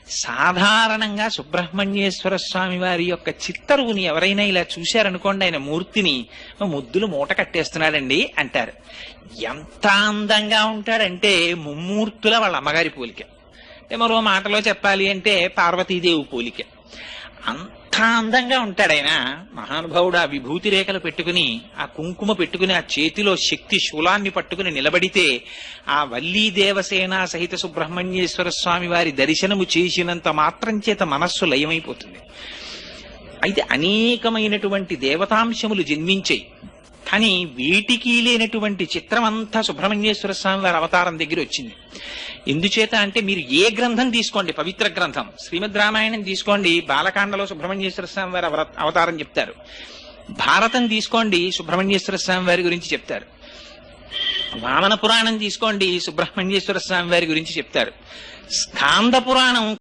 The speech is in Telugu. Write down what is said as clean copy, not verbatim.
సాధారణంగా సుబ్రహ్మణ్యేశ్వర స్వామి వారి యొక్క చిత్తరువుని ఎవరైనా ఇలా చూశారనుకోండి, ఆయన మూర్తిని ముద్దులు మూట కట్టేస్తున్నాడండి అంటారు. ఎంత అందంగా ఉంటాడంటే ముమ్మూర్తుల వాళ్ళ అమ్మగారి పోలిక. మరో మాటలో చెప్పాలి అంటే పార్వతీదేవి పోలిక. అంత అందంగా ఉంటాడు ఆయన. మహానుభావుడు ఆ విభూతి రేఖలు పెట్టుకుని, ఆ కుంకుమ పెట్టుకుని, ఆ చేతిలో శక్తి శూలాన్ని పట్టుకుని నిలబడితే ఆ వల్లీ దేవసేన సహిత సుబ్రహ్మణ్యేశ్వర స్వామి వారి దర్శనము చేసినంత మాత్రం చేత మనస్సు లయమైపోతుంది. అయితే అనేకమైనటువంటి దేవతాంశములు జన్మించాయి. కానీ వీటికి లేనటువంటి చిత్రం అంతా సుబ్రహ్మణ్యేశ్వర స్వామి వారి అవతారం దగ్గర వచ్చింది. ఎందుచేత అంటే మీరు ఏ గ్రంథం తీసుకోండి, పవిత్ర గ్రంథం శ్రీమద్ రామాయణం తీసుకోండి, బాలకాండలో సుబ్రహ్మణ్యేశ్వర స్వామి వారి అవతారం చెప్తారు. భారతం తీసుకోండి, సుబ్రహ్మణ్యేశ్వర స్వామి వారి గురించి చెప్తారు. వామన పురాణం తీసుకోండి, సుబ్రహ్మణ్యేశ్వర స్వామి వారి గురించి చెప్తారు. స్కాంద పురాణం